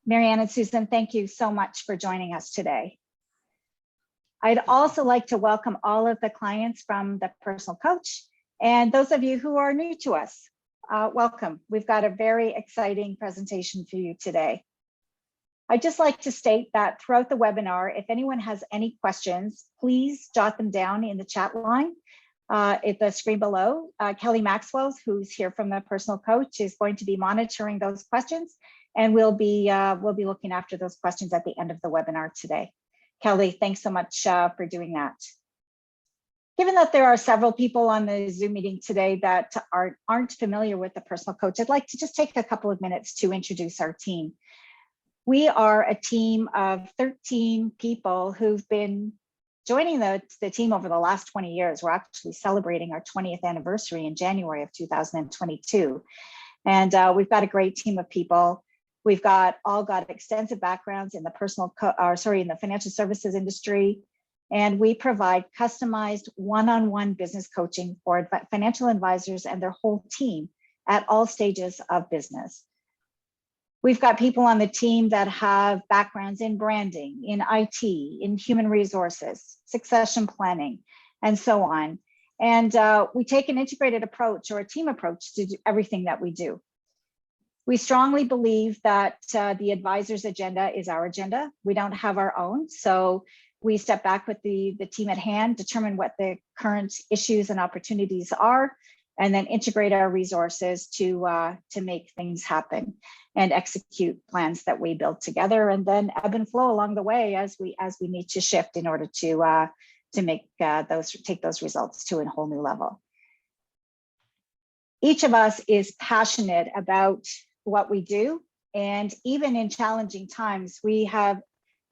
Marianne and Susan, thank you so much for joining us today. I'd also like to welcome all of the clients from the Personal Coach and those of you who are new to us. Welcome. We've got a very exciting presentation for you today. I'd just like to state that throughout the webinar, if anyone has any questions, please jot them down in the chat line at the screen below. Kelly Maxwell, who's here from the Personal Coach, is going to be monitoring those questions, and we'll be looking after those questions at the end of the webinar today. Kelly, thanks so much for doing that. Given that there are several people on the Zoom meeting today that aren't familiar with the Personal Coach, I'd like to just take a couple of minutes to introduce our team. We are a team of 13 people who've been joining the team over the last 20 years. We're actually celebrating our 20th anniversary in January of 2022. And we've got a great team of people. We've all got extensive backgrounds in the in the financial services industry. And we provide customized one-on-one business coaching for financial advisors and their whole team at all stages of business. We've got people on the team that have backgrounds in branding, in IT, in human resources, succession planning, and so on. And we take an integrated approach or a team approach to everything that we do. We strongly believe that the advisor's agenda is our agenda. We don't have our own. So we step back with the team at hand, determine what the current issues and opportunities are, and then integrate our resources to make things happen and execute plans that we build together, and then ebb and flow along the way as we need to shift in order to take those results to a whole new level. Each of us is passionate about what we do, and even in challenging times, we have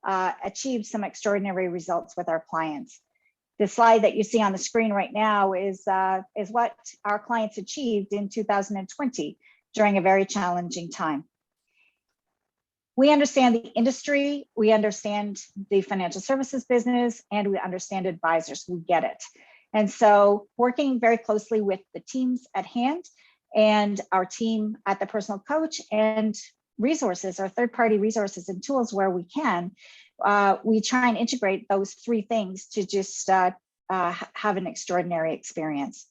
achieved some extraordinary results with our clients. The slide that you see on the screen right now is what our clients achieved in 2020 during a very challenging time. We understand the industry, we understand the financial services business, and we understand advisors. We get it. And so working very closely with the teams at hand and our team at the Personal Coach and resources, our third-party resources and tools where we can, we try and integrate those three things to just have an extraordinary experience.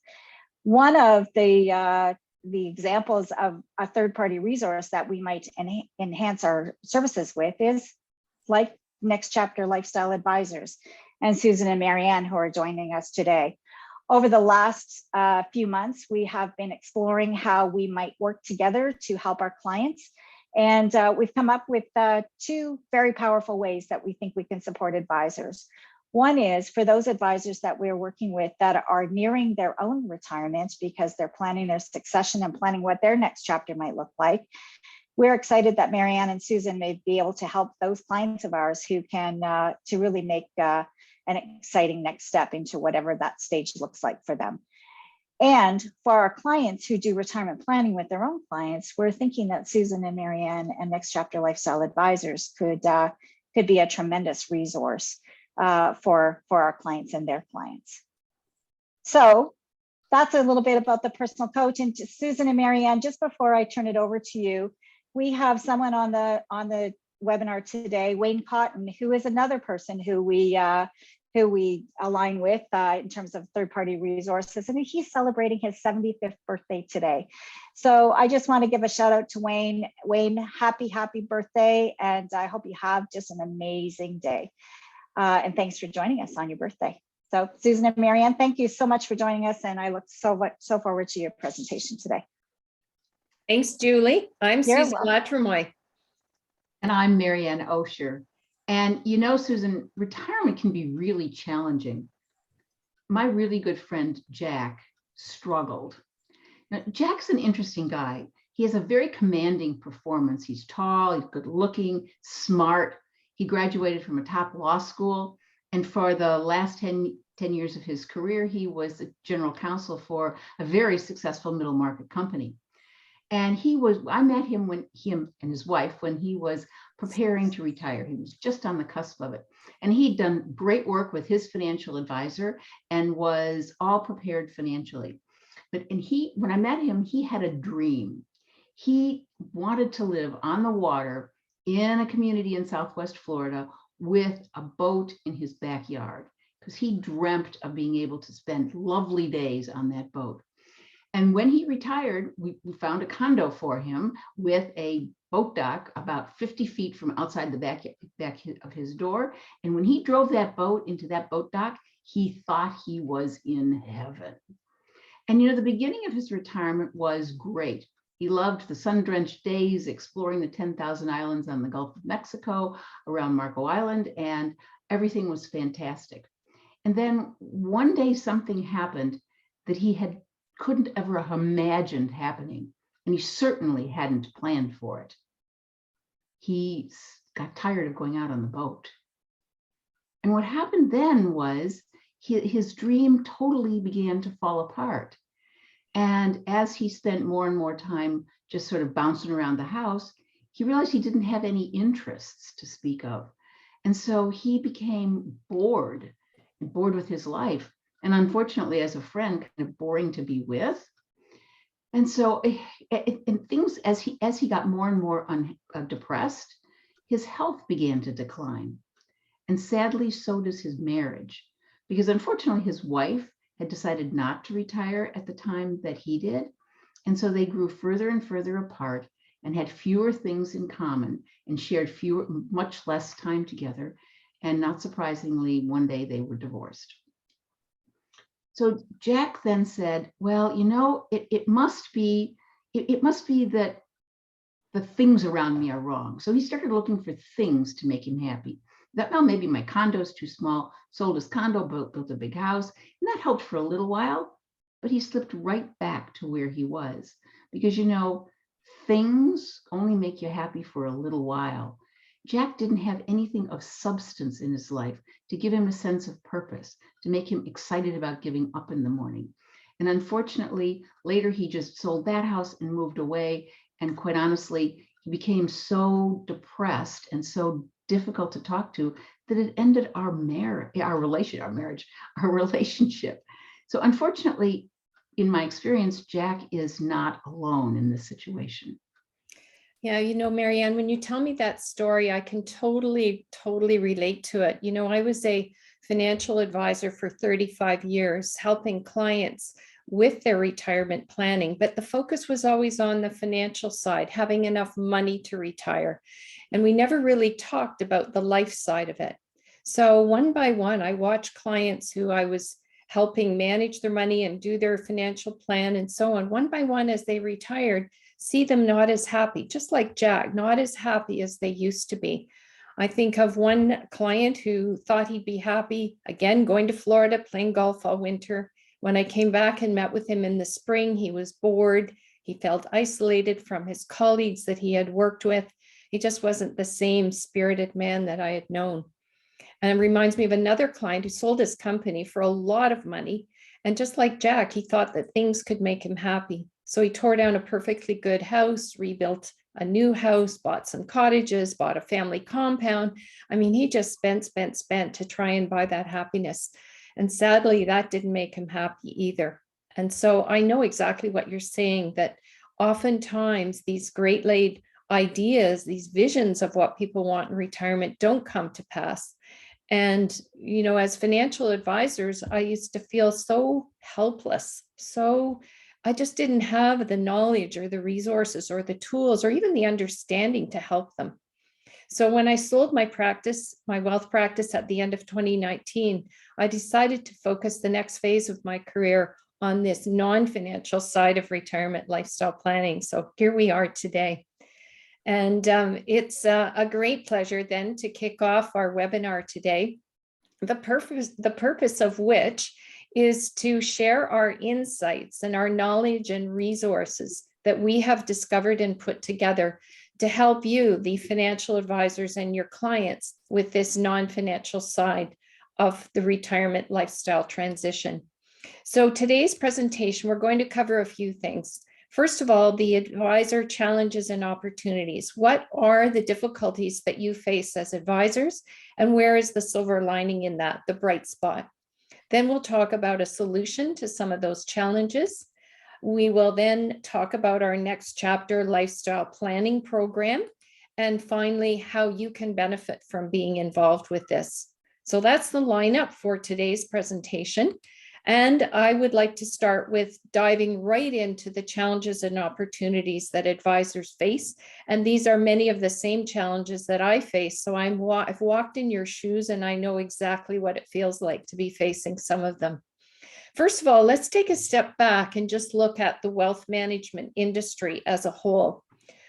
One of the examples of a third-party resource that we might enhance our services with is like Next Chapter Lifestyle Advisors and Susan and Marianne, who are joining us today. Over the last few months, we have been exploring how we might work together to help our clients. And we've come up with two very powerful ways that we think we can support advisors. One is for those advisors that we're working with that are nearing their own retirement because they're planning their succession and planning what their next chapter might look like. We're excited that Marianne and Susan may be able to help those clients of ours who can to really make an exciting next step into whatever that stage looks like for them. And for our clients who do retirement planning with their own clients, we're thinking that Susan and Marianne and Next Chapter Lifestyle Advisors could be a tremendous resource for our clients and their clients. So that's a little bit about the Personal Coach. And to Susan and Marianne, just before I turn it over to you, we have someone on the webinar today, Wayne Cotton, who is another person who we align with in terms of third-party resources, and he's celebrating his 75th birthday today. So I just want to give a shout out to Wayne. Wayne, happy birthday, and I hope you have just an amazing day. And thanks for joining us on your birthday. So Susan and Marianne, thank you so much for joining us, and I look so forward to your presentation today. Thanks, Julie. I'm Susan Latremoy. And I'm Marianne Osher. And you know, Susan, retirement can be really challenging. My really good friend, Jack, struggled. Now, Jack's an interesting guy. He has a very commanding performance. He's tall, he's good looking, smart. He graduated from a top law school. And for the last 10 years of his career, he was the general counsel for a very successful middle market company. And I met him when him and his wife, when he was preparing to retire. He was just on the cusp of it. And he'd done great work with his financial advisor and was all prepared financially. But when I met him, he had a dream. He wanted to live on the water in a community in Southwest Florida with a boat in his backyard, because he dreamt of being able to spend lovely days on that boat. And when he retired, we found a condo for him with a boat dock about 50 feet from outside the back of his door. And when he drove that boat into that boat dock, he thought he was in heaven. And the beginning of his retirement was great. He loved the sun-drenched days exploring the 10,000 islands on the Gulf of Mexico, around Marco Island, and everything was fantastic. And then one day something happened that he couldn't ever have imagined happening, and he certainly hadn't planned for it. He got tired of going out on the boat. And what happened then was his dream totally began to fall apart. And as he spent more and more time just sort of bouncing around the house, he realized he didn't have any interests to speak of. And so he became bored with his life. And unfortunately, as a friend, kind of boring to be with. And so and things, as he got more and more depressed, his health began to decline. And sadly, so does his marriage. Because unfortunately, his wife had decided not to retire at the time that he did. And so they grew further and further apart and had fewer things in common and shared much less time together. And not surprisingly, one day they were divorced. So Jack then said, well, it must be that the things around me are wrong. So he started looking for things to make him happy. That, well, maybe my condo's too small, sold his condo, built a big house, and that helped for a little while, but he slipped right back to where he was. Because, things only make you happy for a little while. Jack didn't have anything of substance in his life to give him a sense of purpose, to make him excited about giving up in the morning. And unfortunately, later he just sold that house and moved away. And quite honestly, he became so depressed and so difficult to talk to that it ended our relationship. So unfortunately, in my experience, Jack is not alone in this situation. Yeah, Marianne, when you tell me that story, I can totally relate to it. I was a financial advisor for 35 years, helping clients with their retirement planning, but the focus was always on the financial side, having enough money to retire. And we never really talked about the life side of it. So one by one, I watched clients who I was helping manage their money and do their financial plan and so on. One by one, as they retired, see them not as happy, just like Jack, not as happy as they used to be. I think of one client who thought he'd be happy, again, going to Florida, playing golf all winter. When I came back and met with him in the spring, he was bored. He felt isolated from his colleagues that he had worked with. He just wasn't the same spirited man that I had known. And it reminds me of another client who sold his company for a lot of money. And just like Jack, he thought that things could make him happy. So he tore down a perfectly good house, rebuilt a new house, bought some cottages, bought a family compound. I mean, he just spent to try and buy that happiness. And sadly, that didn't make him happy either. And so I know exactly what you're saying, that oftentimes these great laid ideas, these visions of what people want in retirement don't come to pass. And, as financial advisors, I used to feel so helpless. So I just didn't have the knowledge or the resources or the tools or even the understanding to help them. So when I sold my practice, my wealth practice at the end of 2019, I decided to focus the next phase of my career on this non-financial side of retirement lifestyle planning. So here we are today. And it's a great pleasure then to kick off our webinar today, the purpose of which is to share our insights and our knowledge and resources that we have discovered and put together to help you, the financial advisors and your clients, with this non-financial side of the retirement lifestyle transition. So today's presentation, we're going to cover a few things. First of all, the advisor challenges and opportunities. What are the difficulties that you face as advisors, and where is the silver lining in that, the bright spot? Then we'll talk about a solution to some of those challenges. We will then talk about our next chapter lifestyle planning program and finally, how you can benefit from being involved with this. So that's the lineup for today's presentation. And I would like to start with diving right into the challenges and opportunities that advisors face. And these are many of the same challenges that I face. So I've walked in your shoes and I know exactly what it feels like to be facing some of them. First of all, let's take a step back and just look at the wealth management industry as a whole.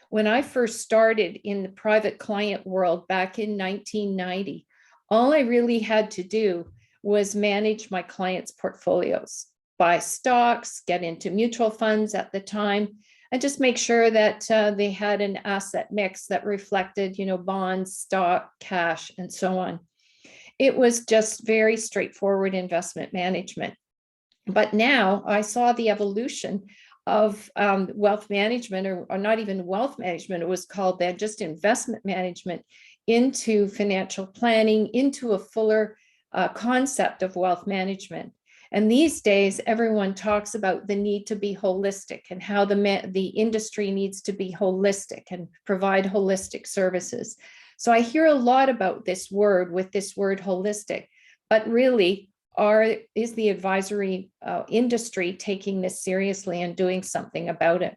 When I first started in the private client world back in 1990, all I really had to do was manage my clients' portfolios, buy stocks, get into mutual funds at the time, and just make sure that they had an asset mix that reflected, bonds, stock, cash, and so on. It was just very straightforward investment management. But now I saw the evolution of wealth management, or not even wealth management, it was called then just investment management, into financial planning, into a fuller concept of wealth management. And these days, everyone talks about the need to be holistic and how the industry needs to be holistic and provide holistic services. So I hear a lot about this word holistic, but really, is the advisory industry taking this seriously and doing something about it?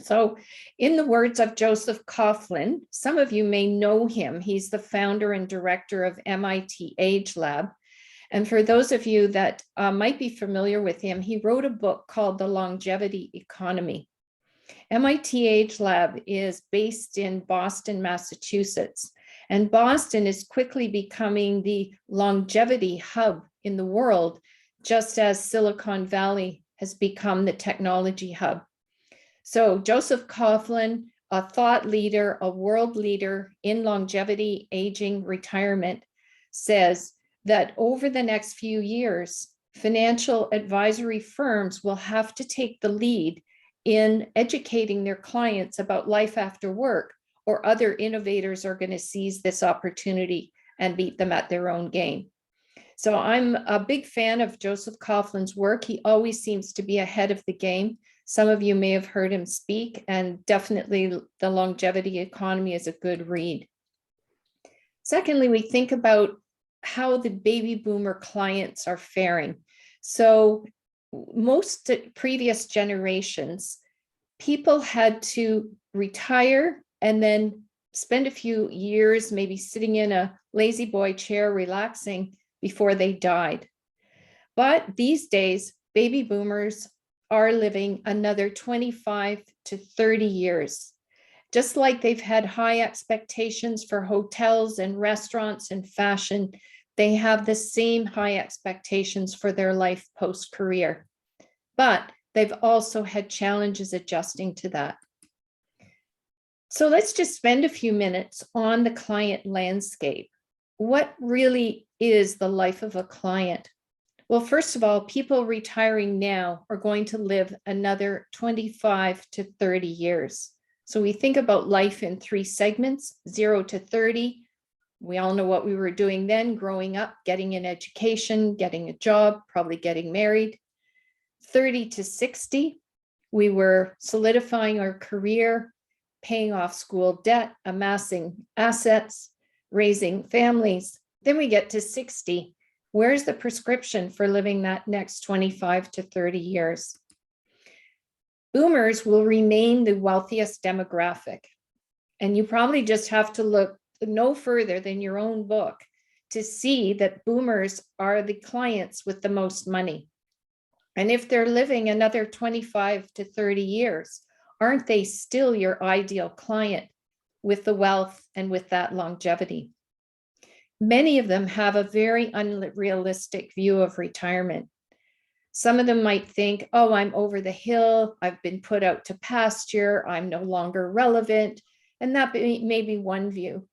So in the words of Joseph Coughlin, some of you may know him. He's the founder and director of MIT Age Lab. And for those of you that might be familiar with him, he wrote a book called The Longevity Economy. MIT Age Lab is based in Boston, Massachusetts. And Boston is quickly becoming the longevity hub in the world, just as Silicon Valley has become the technology hub. So Joseph Coughlin, a thought leader, a world leader in longevity, aging, retirement, says that over the next few years, financial advisory firms will have to take the lead in educating their clients about life after work, or other innovators are going to seize this opportunity and beat them at their own game. So I'm a big fan of Joseph Coughlin's work. He always seems to be ahead of the game. Some of you may have heard him speak, and definitely The Longevity Economy is a good read. Secondly, we think about how the baby boomer clients are faring. So most previous generations, people had to retire and then spend a few years maybe sitting in a lazy boy chair relaxing before they died. But these days, baby boomers are living another 25 to 30 years. Just like they've had high expectations for hotels and restaurants and fashion, they have the same high expectations for their life post-career. But they've also had challenges adjusting to that. So let's just spend a few minutes on the client landscape. What really is the life of a client? Well, first of all, people retiring now are going to live another 25 to 30 years. So we think about life in three segments: 0 to 30. We all know what we were doing then, growing up, getting an education, getting a job, probably getting married. 30 to 60, we were solidifying our career, paying off school debt, amassing assets, raising families. Then we get to 60. Where's the prescription for living that next 25 to 30 years? Boomers will remain the wealthiest demographic. And you probably just have to look no further than your own book to see that boomers are the clients with the most money. And if they're living another 25 to 30 years, aren't they still your ideal client with the wealth and with that longevity? Many of them have a very unrealistic view of retirement. Some of them might think, oh, I'm over the hill, I've been put out to pasture, I'm no longer relevant. And that may be one view.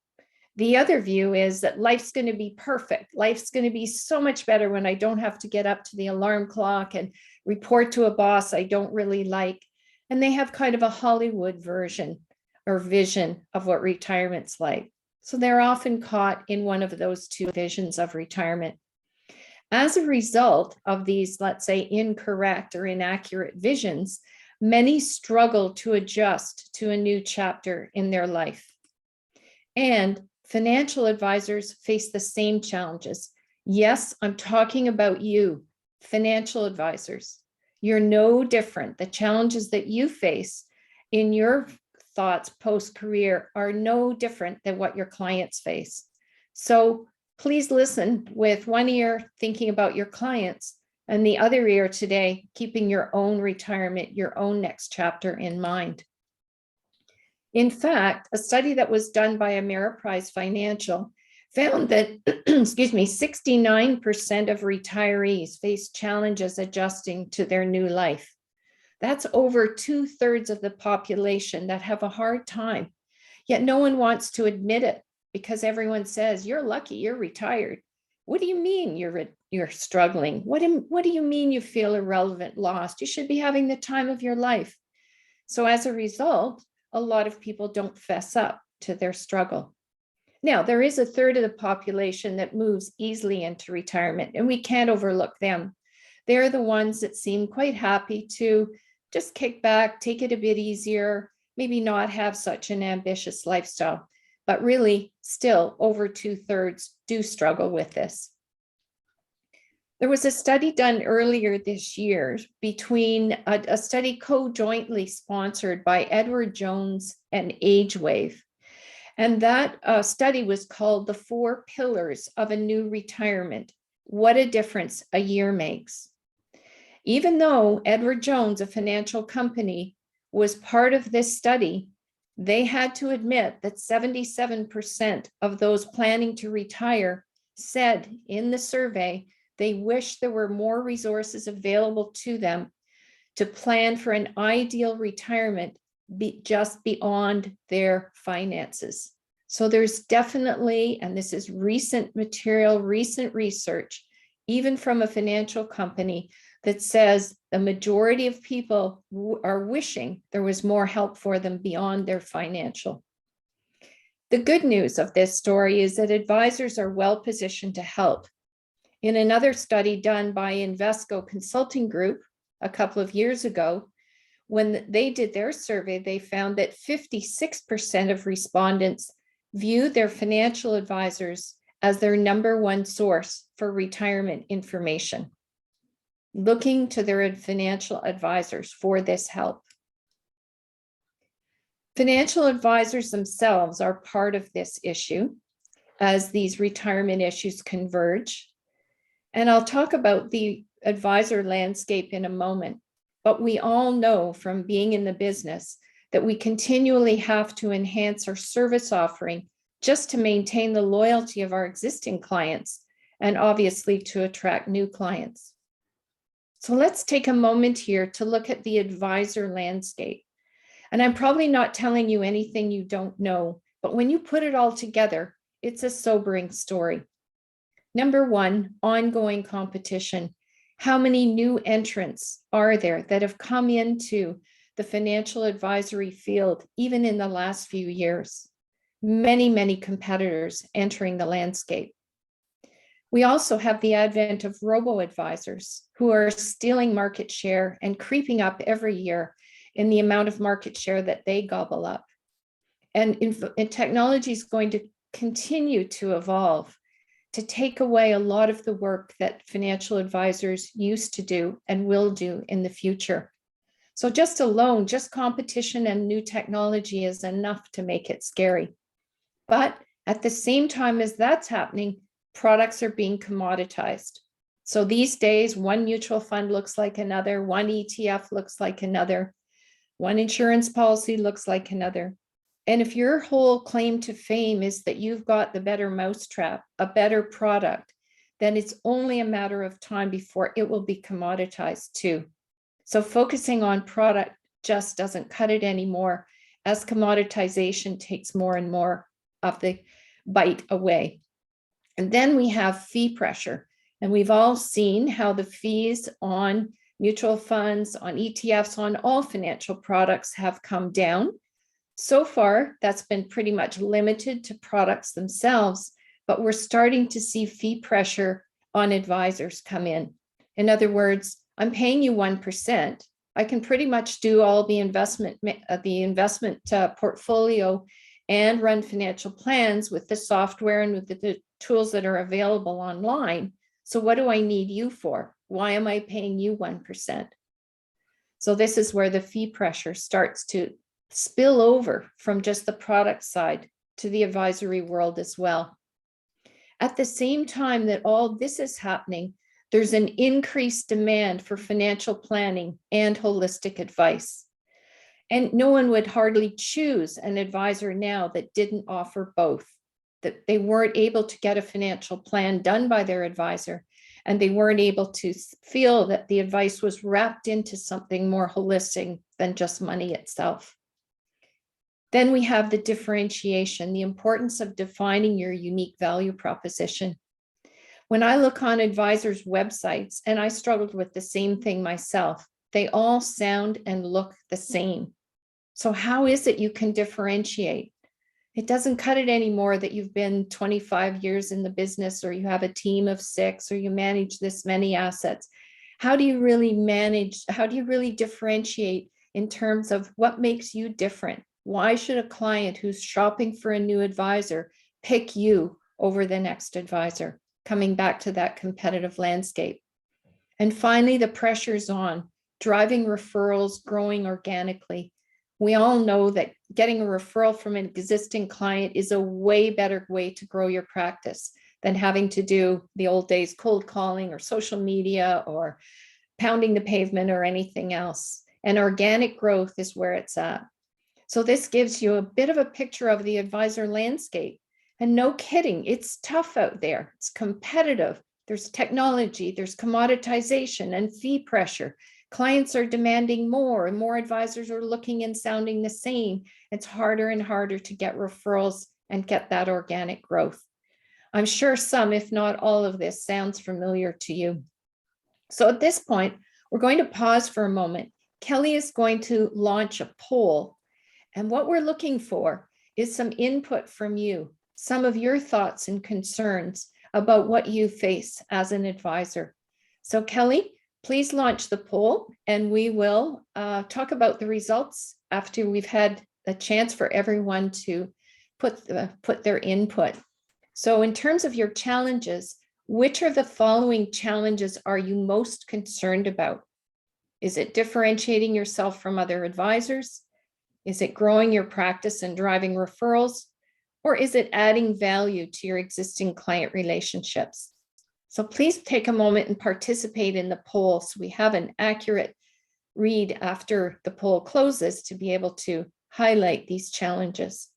The other view is that life's going to be perfect. Life's going to be so much better when I don't have to get up to the alarm clock and report to a boss I don't really like. And they have kind of a Hollywood version or vision of what retirement's like. So they're often caught in one of those two visions of retirement. As a result of these, let's say, incorrect or inaccurate visions, many struggle to adjust to a new chapter in their life. And financial advisors face the same challenges. Yes, I'm talking about you, financial advisors. You're no different. The challenges that you face in your thoughts post-career are no different than what your clients face. So please listen with one ear thinking about your clients and the other ear today, keeping your own retirement, your own next chapter in mind. In fact, a study that was done by Ameriprise Financial found that, excuse me, 69% of retirees face challenges adjusting to their new life. That's over 2/3 of the population that have a hard time. Yet no one wants to admit it because everyone says, you're lucky, you're retired. What do you mean you're struggling? What do you mean you feel irrelevant, lost? You should be having the time of your life. So as a result, a lot of people don't fess up to their struggle. Now, there is a third of the population that moves easily into retirement, and we can't overlook them. They're the ones that seem quite happy to just kick back, take it a bit easier, maybe not have such an ambitious lifestyle. But really, still, over 2/3 do struggle with this. There was a study done earlier this year between a study co-jointly sponsored by Edward Jones and AgeWave. And that study was called The 4 Pillars of a New Retirement. What a difference a year makes. Even though Edward Jones, a financial company, was part of this study, they had to admit that 77% of those planning to retire said in the survey they wish there were more resources available to them to plan for an ideal retirement just beyond their finances. So there's definitely, and this is recent material, recent research, even from a financial company, that says the majority of people are wishing there was more help for them beyond their financial. The good news of this story is that advisors are well positioned to help. In another study done by Invesco Consulting Group a couple of years ago, when they did their survey, they found that 56% of respondents view their financial advisors as their number one source for retirement information, looking to their financial advisors for this help. Financial advisors themselves are part of this issue as these retirement issues converge. And I'll talk about the advisor landscape in a moment, but we all know from being in the business that we continually have to enhance our service offering just to maintain the loyalty of our existing clients and obviously to attract new clients. So let's take a moment here to look at the advisor landscape. And I'm probably not telling you anything you don't know, but when you put it all together, it's a sobering story. Number one, ongoing competition. How many new entrants are there that have come into the financial advisory field, even in the last few years? Many, many competitors entering the landscape. We also have the advent of robo-advisors who are stealing market share and creeping up every year in the amount of market share that they gobble up. And technology is going to continue to evolve to take away a lot of the work that financial advisors used to do and will do in the future. So just competition and new technology is enough to make it scary. But at the same time as that's happening, products are being commoditized. So these days, one mutual fund looks like another, one ETF looks like another, one insurance policy looks like another. And if your whole claim to fame is that you've got the better mousetrap, a better product, then it's only a matter of time before it will be commoditized too. So focusing on product just doesn't cut it anymore as commoditization takes more and more of the bite away. And then we have fee pressure. And we've all seen how the fees on mutual funds, on ETFs, on all financial products have come down. So far, that's been pretty much limited to products themselves, but we're starting to see fee pressure on advisors come in. In other words, I'm paying you 1%. I can pretty much do all the investment portfolio and run financial plans with the software and with the tools that are available online. So what do I need you for? Why am I paying you 1%? So this is where the fee pressure starts to spill over from just the product side to the advisory world as well. At the same time that all this is happening, there's an increased demand for financial planning and holistic advice. And no one would hardly choose an advisor now that didn't offer both, that they weren't able to get a financial plan done by their advisor, and they weren't able to feel that the advice was wrapped into something more holistic than just money itself. Then we have the differentiation, the importance of defining your unique value proposition. When I look on advisors' websites, and I struggled with the same thing myself, they all sound and look the same. So how is it you can differentiate? It doesn't cut it anymore that you've been 25 years in the business, or you have a team of 6, or you manage this many assets. How do you really manage? How do you really differentiate in terms of what makes you different? Why should a client who's shopping for a new advisor pick you over the next advisor? Coming back to that competitive landscape. And finally, the pressure's on, driving referrals, growing organically. We all know that getting a referral from an existing client is a way better way to grow your practice than having to do the old days cold calling or social media or pounding the pavement or anything else. And organic growth is where it's at. So this gives you a bit of a picture of the advisor landscape. And no kidding, it's tough out there. It's competitive. There's technology, there's commoditization and fee pressure. Clients are demanding more, and more advisors are looking and sounding the same. It's harder and harder to get referrals and get that organic growth. I'm sure some, if not all of this, sounds familiar to you. So at this point, we're going to pause for a moment. Kelly is going to launch a poll. And what we're looking for is some input from you, some of your thoughts and concerns about what you face as an advisor. So Kelly, please launch the poll, and we will talk about the results after we've had a chance for everyone to put their input. So in terms of your challenges, which of the following challenges are you most concerned about? Is it differentiating yourself from other advisors? Is it growing your practice and driving referrals? Or is it adding value to your existing client relationships? So please take a moment and participate in the poll so we have an accurate read after the poll closes to be able to highlight these challenges.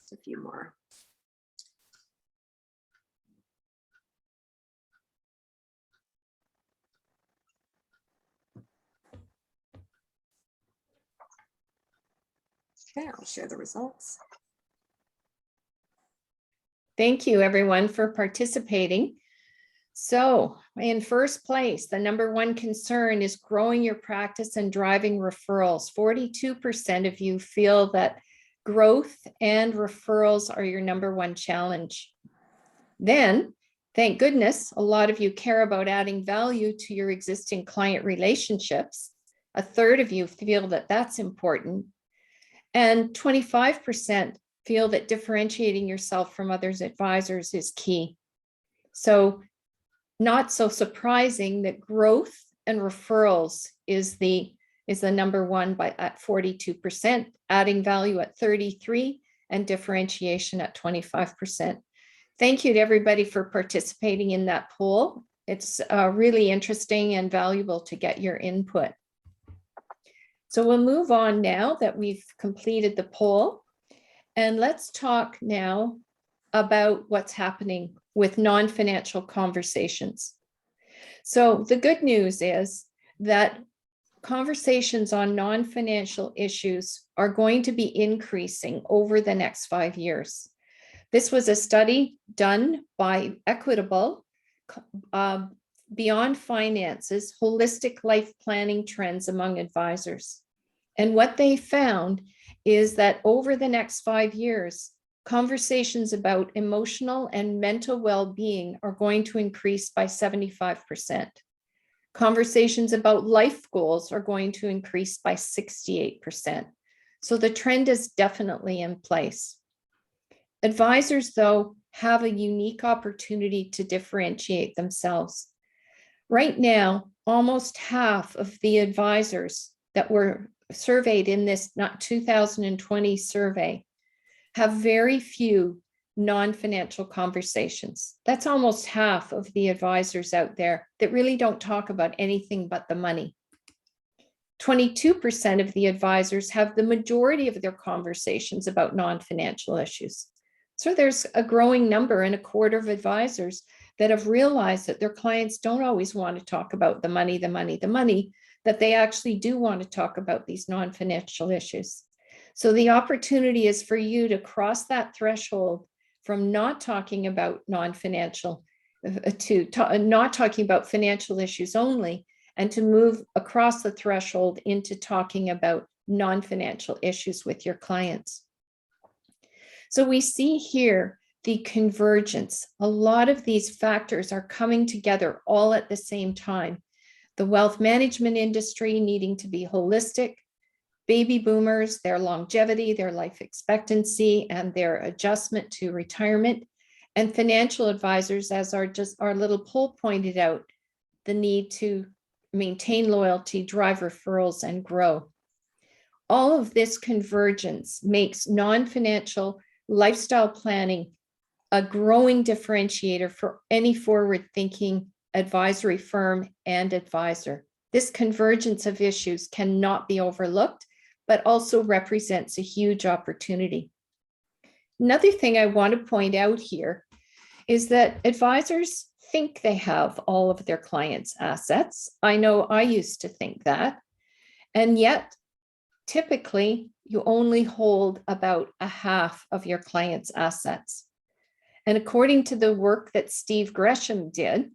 Just a few more. Okay, I'll share the results. Thank you, everyone, for participating. So in first place, the number one concern is growing your practice and driving referrals. 42% of you feel that growth and referrals are your number one challenge. Then, thank goodness, a lot of you care about adding value to your existing client relationships. A third of you feel that that's important. And 25% feel that differentiating yourself from others' advisors is key. So not so surprising that growth and referrals is the number one at 42%, adding value at 33%, and differentiation at 25%. Thank you to everybody for participating in that poll. It's really interesting and valuable to get your input. So we'll move on now that we've completed the poll. And let's talk now about what's happening with non-financial conversations. So the good news is that conversations on non-financial issues are going to be increasing over the next 5 years. This was a study done by Equitable beyond finances, holistic life planning trends among advisors. And what they found is that over the next 5 years, conversations about emotional and mental well-being are going to increase by 75%. Conversations about life goals are going to increase by 68%. So the trend is definitely in place. Advisors, though, have a unique opportunity to differentiate themselves. Right now, almost half of the advisors that were surveyed in this 2020 survey have very few non-financial conversations. That's almost half of the advisors out there that really don't talk about anything but the money. 22% of the advisors have the majority of their conversations about non-financial issues. So there's a growing number, and a quarter of advisors that have realized that their clients don't always want to talk about the money, that they actually do want to talk about these non-financial issues. So the opportunity is for you to cross that threshold from not talking about non-financial to not talking about financial issues only, and to move across the threshold into talking about non-financial issues with your clients. So we see here the convergence. A lot of these factors are coming together all at the same time. The wealth management industry needing to be holistic, baby boomers, their longevity, their life expectancy, and their adjustment to retirement, and financial advisors, as our little poll pointed out, the need to maintain loyalty, drive referrals, and grow. All of this convergence makes non-financial lifestyle planning a growing differentiator for any forward-thinking advisory firm and advisor. This convergence of issues cannot be overlooked, but also represents a huge opportunity. Another thing I want to point out here is that advisors think they have all of their clients' assets. I know I used to think that. And yet, typically, you only hold about a half of your clients' assets. And according to the work that Steve Gresham did,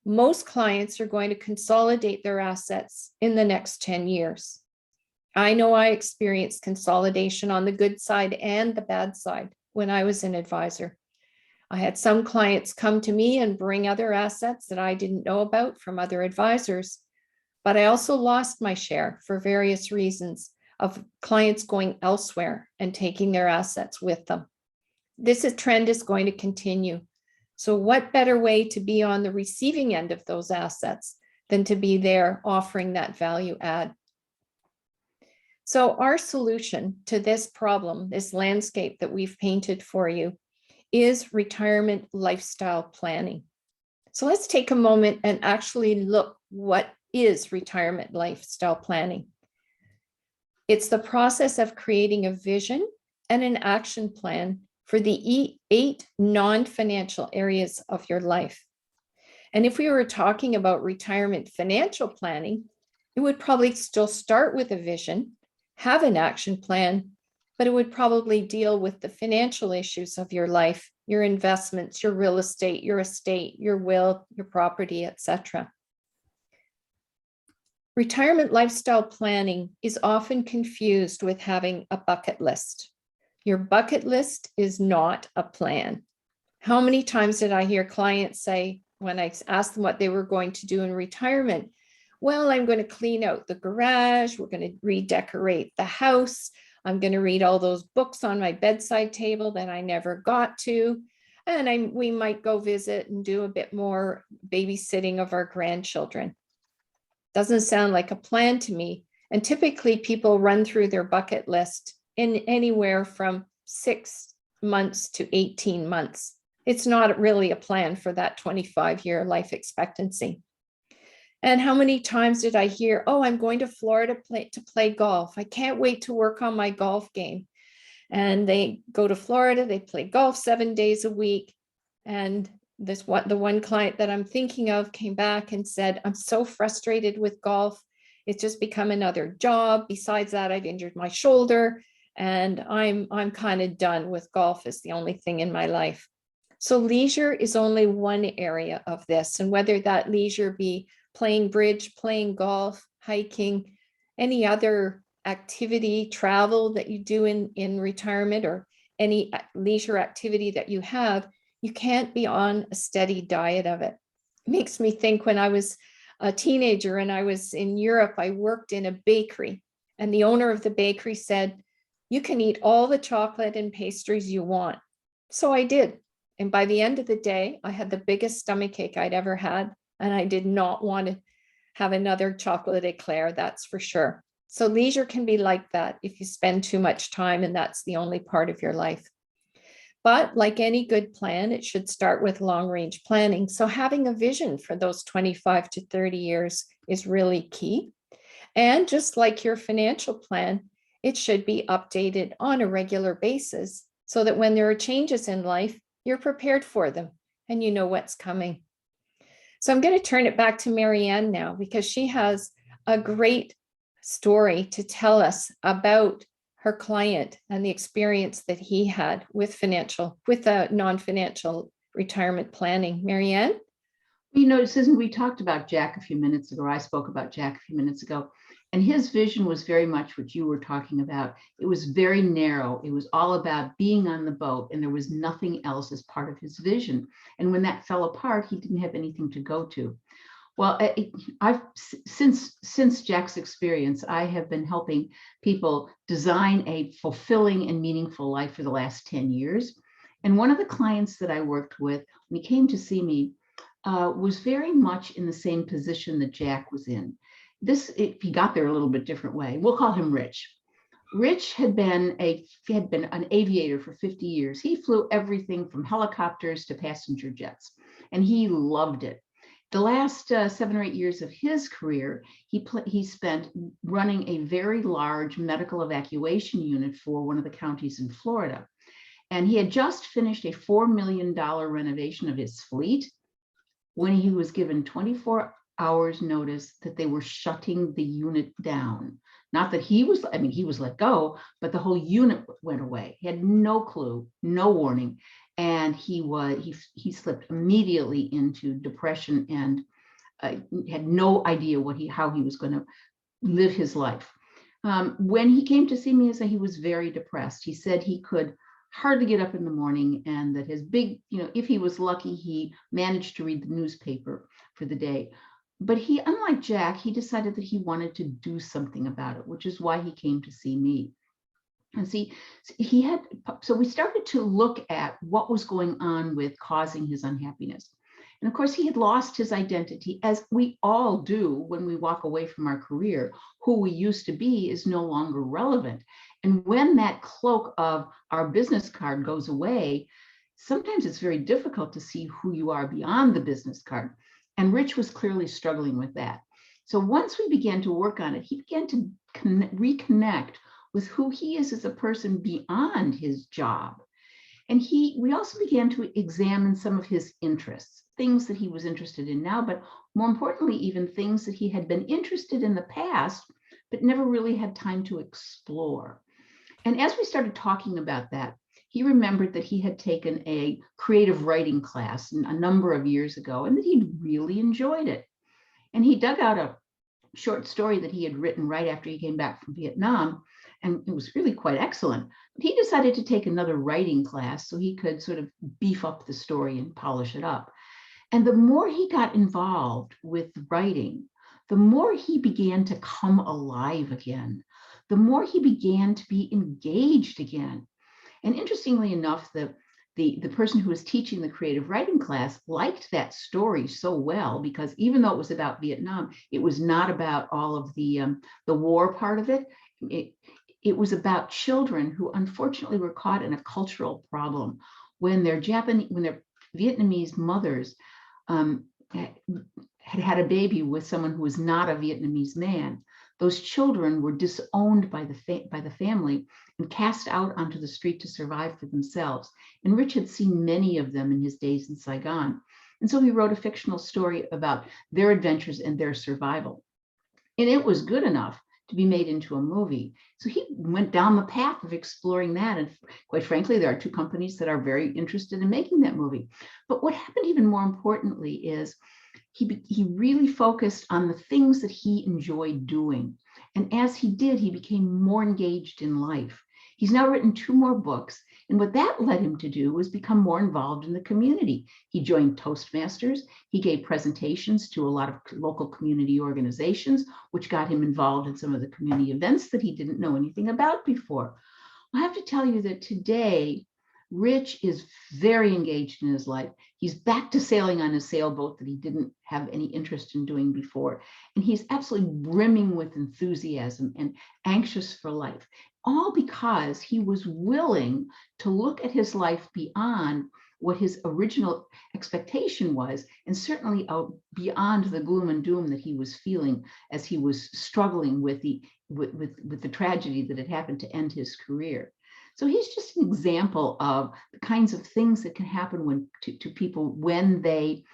most clients are going to consolidate their assets in the next 10 years. I know I experienced consolidation on the good side and the bad side when I was an advisor. I had some clients come to me and bring other assets that I didn't know about from other advisors, but I also lost my share for various reasons of clients going elsewhere and taking their assets with them. This trend is going to continue. So what better way to be on the receiving end of those assets than to be there offering that value add? So our solution to this problem, this landscape that we've painted for you, is retirement lifestyle planning. So let's take a moment and actually look what is retirement lifestyle planning. It's the process of creating a vision and an action plan for the 8 non-financial areas of your life. And if we were talking about retirement financial planning, it would probably still start with a vision, have an action plan, but it would probably deal with the financial issues of your life, your investments, your real estate, your estate, your will, your property, etc. Retirement lifestyle planning is often confused with having a bucket list. Your bucket list is not a plan. How many times did I hear clients say, when I asked them what they were going to do in retirement, well, I'm going to clean out the garage, we're going to redecorate the house, I'm going to read all those books on my bedside table that I never got to, and we might go visit and do a bit more babysitting of our grandchildren. Doesn't sound like a plan to me. And typically people run through their bucket list in anywhere from 6 months to 18 months. It's not really a plan for that 25-year life expectancy. And how many times did I hear, oh, I'm going to Florida to play golf. I can't wait to work on my golf game. And they go to Florida, they play golf 7 days a week. And the one client that I'm thinking of came back and said, I'm so frustrated with golf. It's just become another job. Besides that, I've injured my shoulder and I'm kind of done with golf as the only thing in my life. So leisure is only one area of this. And whether that leisure be playing bridge, playing golf, hiking, any other activity, travel that you do in retirement, or any leisure activity that you have, you can't be on a steady diet of it. It makes me think when I was a teenager and I was in Europe, I worked in a bakery, and the owner of the bakery said, "You can eat all the chocolate and pastries you want." So I did. And by the end of the day, I had the biggest stomachache I'd ever had. And I did not want to have another chocolate eclair, that's for sure. So leisure can be like that if you spend too much time and that's the only part of your life. But like any good plan, it should start with long-range planning. So having a vision for those 25 to 30 years is really key. And just like your financial plan, it should be updated on a regular basis so that when there are changes in life, you're prepared for them and you know what's coming. So I'm going to turn it back to Marianne now, because she has a great story to tell us about her client and the experience that he had with non-financial retirement planning. Marianne? You know, Susan, we talked about Jack a few minutes ago. I spoke about Jack a few minutes ago, and his vision was very much what you were talking about. It was very narrow. It was all about being on the boat, and there was nothing else as part of his vision. And when that fell apart, he didn't have anything to go to. Well, since Jack's experience, I have been helping people design a fulfilling and meaningful life for the last 10 years. And one of the clients that I worked with, when he came to see me, was very much in the same position that Jack was in. He got there a little bit different way. We'll call him Rich. Rich had been an aviator for 50 years. He flew everything from helicopters to passenger jets, and he loved it. The last 7 or 8 years of his career, he spent running a very large medical evacuation unit for one of the counties in Florida. And he had just finished a $4 million renovation of his fleet when he was given 24 hours notice that they were shutting the unit down. Not that he was let go, but the whole unit went away. He had no clue, no warning. And he slipped immediately into depression and had no idea how he was going to live his life. When he came to see me, he was very depressed. He said he could hardly get up in the morning, and that his if he was lucky, he managed to read the newspaper for the day. But unlike Jack, he decided that he wanted to do something about it, which is why he came to see me. And so we started to look at what was going on with causing his unhappiness. And of course, he had lost his identity, as we all do when we walk away from our career. Who we used to be is no longer relevant. And when that cloak of our business card goes away, sometimes it's very difficult to see who you are beyond the business card. And Rich was clearly struggling with that. So once we began to work on it, he began to reconnect with who he is as a person beyond his job. And we also began to examine some of his interests, things that he was interested in now, but more importantly, even things that he had been interested in the past, but never really had time to explore. And as we started talking about that, he remembered that he had taken a creative writing class a number of years ago, and that he'd really enjoyed it. And he dug out a short story that he had written right after he came back from Vietnam, and it was really quite excellent. But he decided to take another writing class so he could sort of beef up the story and polish it up. And the more he got involved with writing, the more he began to come alive again, the more he began to be engaged again. And interestingly enough, the person who was teaching the creative writing class liked that story so well, because even though it was about Vietnam, it was not about all of the war part of it. It was about children who unfortunately were caught in a cultural problem when their Vietnamese mothers had a baby with someone who was not a Vietnamese man. Those children were disowned by the family and cast out onto the street to survive for themselves. And Rich had seen many of them in his days in Saigon. And so he wrote a fictional story about their adventures and their survival. And it was good enough to be made into a movie. So he went down the path of exploring that. And quite frankly, there are two companies that are very interested in making that movie. But what happened even more importantly is he really focused on the things that he enjoyed doing. And as he did, he became more engaged in life. He's now written 2 more books. And what that led him to do was become more involved in the community. He joined Toastmasters. He gave presentations to a lot of local community organizations, which got him involved in some of the community events that he didn't know anything about before. I have to tell you that today, Rich is very engaged in his life. He's back to sailing on a sailboat that he didn't have any interest in doing before. And he's absolutely brimming with enthusiasm and anxious for life, all because he was willing to look at his life beyond what his original expectation was, and certainly out beyond the gloom and doom that he was feeling as he was struggling with the tragedy that had happened to end his career. So he's just an example of the kinds of things that can happen to people when they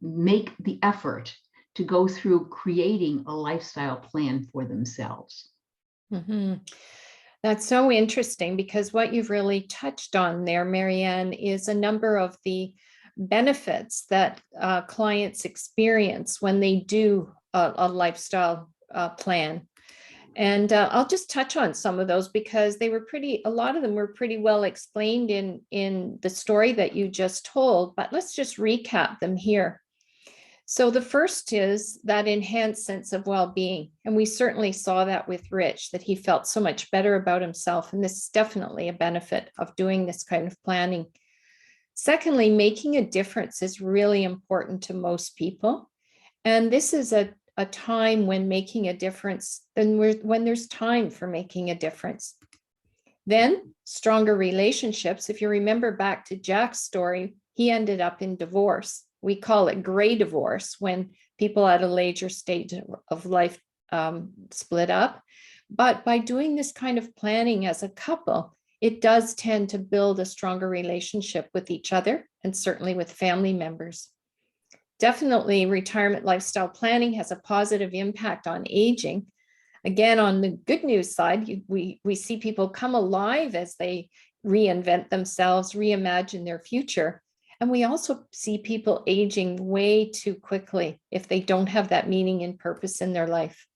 make the effort to go through creating a lifestyle plan for themselves. Mm-hmm. That's so interesting, because what you've really touched on there, Marianne, is a number of the benefits that clients experience when they do a lifestyle plan. And I'll just touch on some of those, because a lot of them were pretty well explained in the story that you just told, but let's just recap them here. So the first is that enhanced sense of well-being. And we certainly saw that with Rich, that he felt so much better about himself. And this is definitely a benefit of doing this kind of planning. Secondly, making a difference is really important to most people. And this is a time when making a difference, when there's time for making a difference. Then stronger relationships. If you remember back to Jack's story, he ended up in divorce. We call it gray divorce when people at a later stage of life split up. But by doing this kind of planning as a couple, it does tend to build a stronger relationship with each other and certainly with family members. Definitely, retirement lifestyle planning has a positive impact on aging. Again, on the good news side, we see people come alive as they reinvent themselves, reimagine their future. And we also see people aging way too quickly if they don't have that meaning and purpose in their life.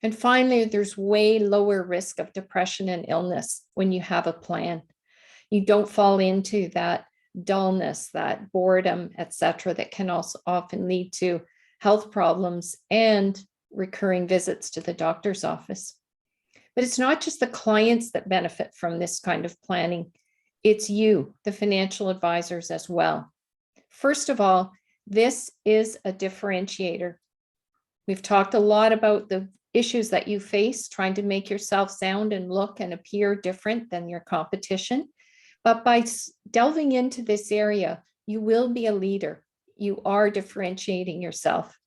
And finally, there's way lower risk of depression and illness when you have a plan. You don't fall into that dullness, that boredom, etc., that can also often lead to health problems and recurring visits to the doctor's office. But it's not just the clients that benefit from this kind of planning. It's you, the financial advisors, as well. First of all, this is a differentiator. We've talked a lot about the issues that you face trying to make yourself sound and look and appear different than your competition. But by delving into this area, you will be a leader. You are differentiating yourself.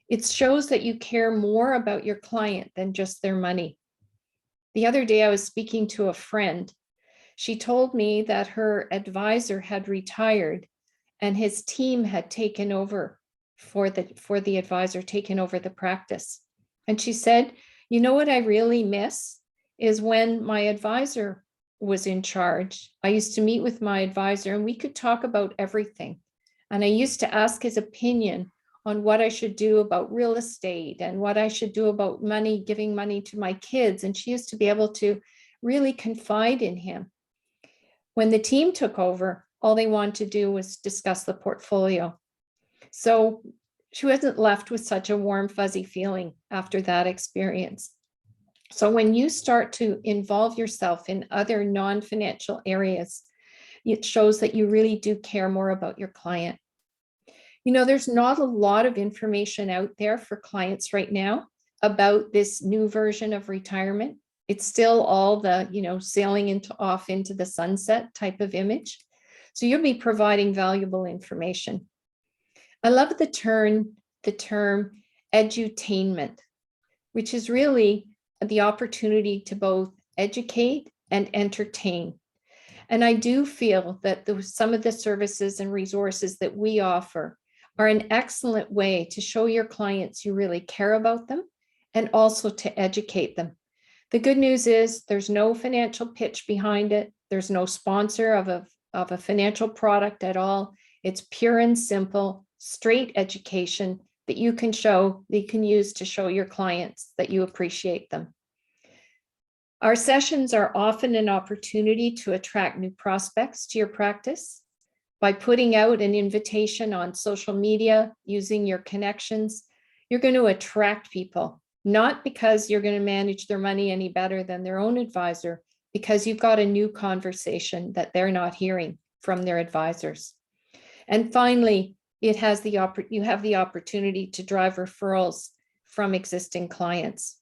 It shows that you care more about your client than just their money. The other day, I was speaking to a friend. She told me that her advisor had retired and his team had taken over for the advisor, taken over the practice. And she said, you know what I really miss is when my advisor was in charge. I used to meet with my advisor and we could talk about everything. And I used to ask his opinion on what I should do about real estate and what I should do about money, giving money to my kids. And she used to be able to really confide in him. When the team took over, all they wanted to do was discuss the portfolio. So she wasn't left with such a warm, fuzzy feeling after that experience. So when you start to involve yourself in other non-financial areas, it shows that you really do care more about your client. You know, there's not a lot of information out there for clients right now about this new version of retirement. It's still all the, sailing off into the sunset type of image. So you'll be providing valuable information. I love the term edutainment, which is really the opportunity to both educate and entertain. And I do feel that some of the services and resources that we offer are an excellent way to show your clients you really care about them and also to educate them. The good news is there's no financial pitch behind it. There's no sponsor of a financial product at all. It's pure and simple, straight education that you can use to show your clients that you appreciate them. Our sessions are often an opportunity to attract new prospects to your practice. By putting out an invitation on social media, using your connections, you're going to attract people, not because you're going to manage their money any better than their own advisor, because you've got a new conversation that they're not hearing from their advisors. And finally, you have the opportunity to drive referrals from existing clients.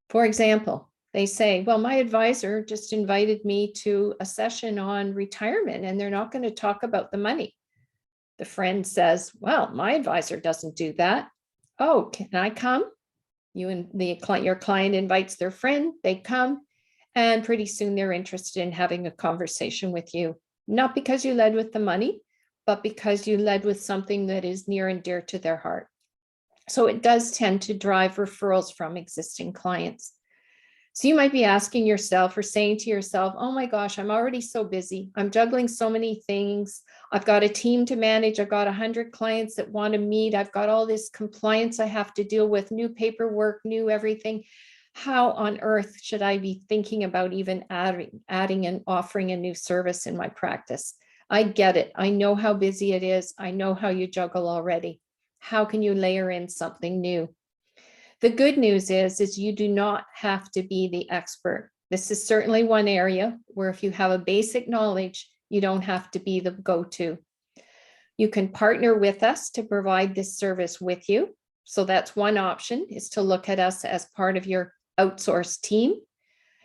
For example, they say, well, my advisor just invited me to a session on retirement and they're not going to talk about the money. The friend says, well, my advisor doesn't do that. Oh, can I come? Your client invites their friend, they come, and pretty soon they're interested in having a conversation with you. Not because you led with the money, but because you led with something that is near and dear to their heart. So it does tend to drive referrals from existing clients. So you might be asking yourself or saying to yourself, oh my gosh, I'm already so busy. I'm juggling so many things. I've got a team to manage. I've got 100 clients that want to meet. I've got all this compliance I have to deal with, new paperwork, new everything. How on earth should I be thinking about even adding and offering a new service in my practice? I get it. I know how busy it is. I know how you juggle already. How can you layer in something new? The good news is you do not have to be the expert. This is certainly one area where if you have a basic knowledge, you don't have to be the go-to. You can partner with us to provide this service with you. So that's one option, is to look at us as part of your outsourced team.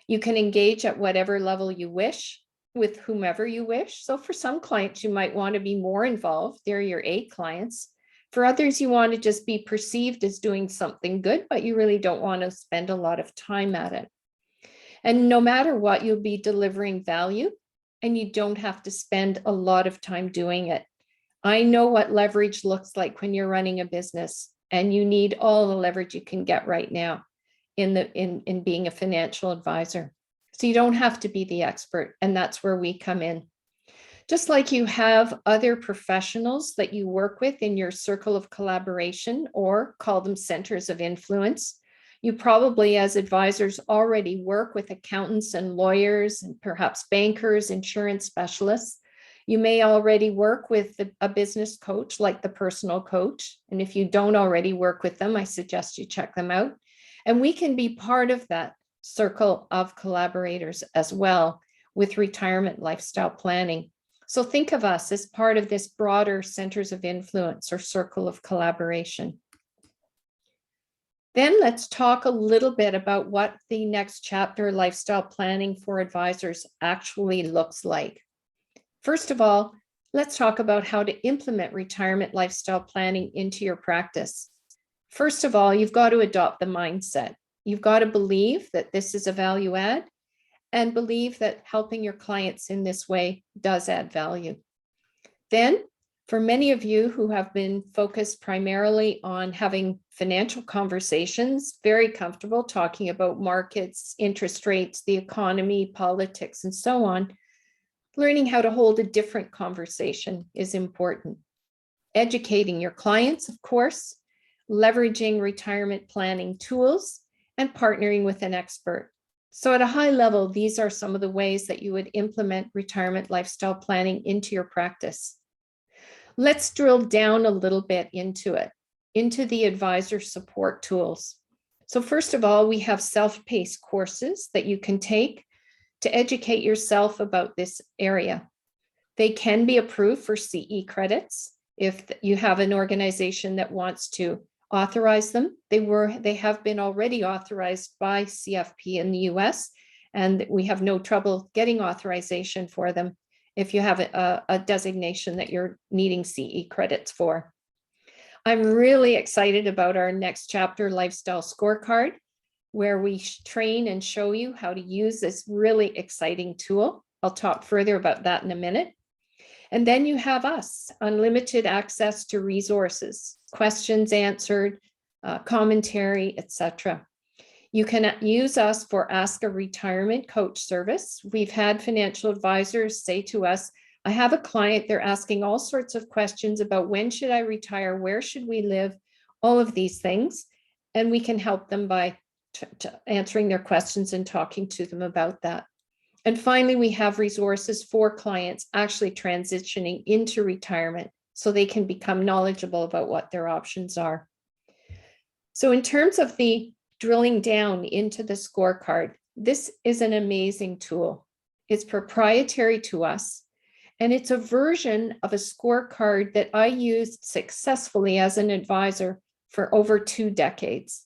You can engage at whatever level you wish with whomever you wish. So for some clients, you might want to be more involved. They're your A clients. For others, you want to just be perceived as doing something good, but you really don't want to spend a lot of time at it. And no matter what, you'll be delivering value and you don't have to spend a lot of time doing it. I know what leverage looks like when you're running a business, and you need all the leverage you can get right now in being a financial advisor. So you don't have to be the expert, and that's where we come in. Just like you have other professionals that you work with in your circle of collaboration, or call them centers of influence, you probably as advisors already work with accountants and lawyers and perhaps bankers, insurance specialists. You may already work with a business coach like the Personal Coach. And if you don't already work with them, I suggest you check them out. And we can be part of that circle of collaborators as well with retirement lifestyle planning. So think of us as part of this broader centers of influence or circle of collaboration. Then let's talk a little bit about what the next chapter, lifestyle planning for advisors, actually looks like. First of all, let's talk about how to implement retirement lifestyle planning into your practice. First of all, you've got to adopt the mindset. You've got to believe that this is a value add, and believe that helping your clients in this way does add value. Then, for many of you who have been focused primarily on having financial conversations, very comfortable talking about markets, interest rates, the economy, politics, and so on, learning how to hold a different conversation is important. Educating your clients, of course, leveraging retirement planning tools, and partnering with an expert. So at a high level, these are some of the ways that you would implement retirement lifestyle planning into your practice. Let's drill down a little bit into it, into the advisor support tools. So first of all, we have self-paced courses that you can take to educate yourself about this area. They can be approved for CE credits if you have an organization that wants to authorize them. They have been already authorized by CFP in the US, and we have no trouble getting authorization for them if you have a designation that you're needing CE credits for. I'm really excited about our next chapter, Lifestyle Scorecard, where we train and show you how to use this really exciting tool. I'll talk further about that in a minute. And then you have us, unlimited access to resources, questions answered, commentary, etc. You can use us for Ask a Retirement Coach service. We've had financial advisors say to us, I have a client, they're asking all sorts of questions about when should I retire, where should we live, all of these things. And we can help them by answering their questions and talking to them about that. And finally, we have resources for clients actually transitioning into retirement so they can become knowledgeable about what their options are. So in terms of the drilling down into the scorecard, this is an amazing tool. It's proprietary to us, and it's a version of a scorecard that I used successfully as an advisor for over 2 decades.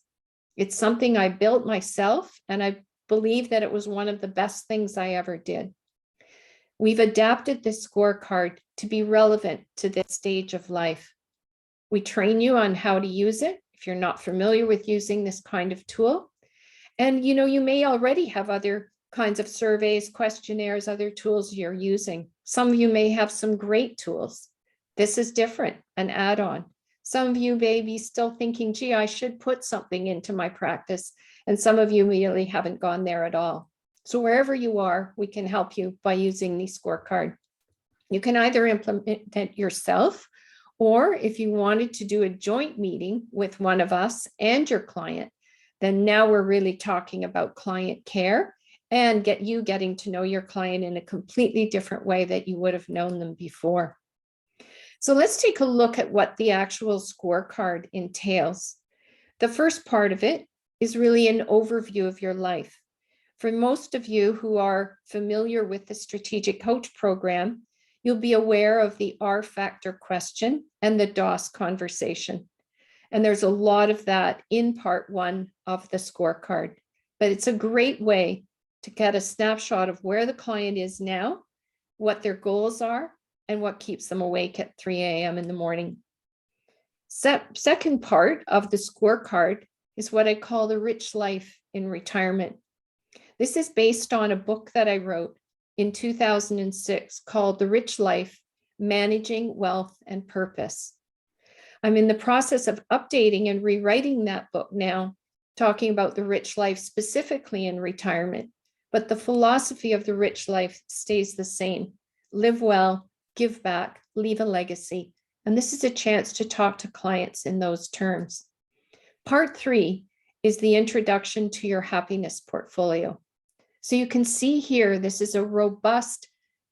It's something I built myself, and I believe that it was one of the best things I ever did. We've adapted this scorecard to be relevant to this stage of life. We train you on how to use it if you're not familiar with using this kind of tool. And you may already have other kinds of surveys, questionnaires, other tools you're using. Some of you may have some great tools. This is different, an add-on. Some of you may be still thinking, gee, I should put something into my practice. And some of you really haven't gone there at all. So wherever you are, we can help you by using the scorecard. You can either implement it yourself, or if you wanted to do a joint meeting with one of us and your client, then now we're really talking about client care and getting to know your client in a completely different way that you would have known them before. So let's take a look at what the actual scorecard entails. The first part of it is really an overview of your life. For most of you who are familiar with the Strategic Coach program, you'll be aware of the R factor question and the DOS conversation. And there's a lot of that in part 1 of the scorecard, but it's a great way to get a snapshot of where the client is now, what their goals are, and what keeps them awake at 3 a.m. in the morning. Second part of the scorecard is what I call the rich life in retirement. This is based on a book that I wrote in 2006 called The Rich Life, Managing Wealth and Purpose. I'm in the process of updating and rewriting that book now, talking about the rich life specifically in retirement, but the philosophy of the rich life stays the same. Live well, give back, leave a legacy. And this is a chance to talk to clients in those terms. Part 3 is the introduction to your happiness portfolio. So you can see here, this is a robust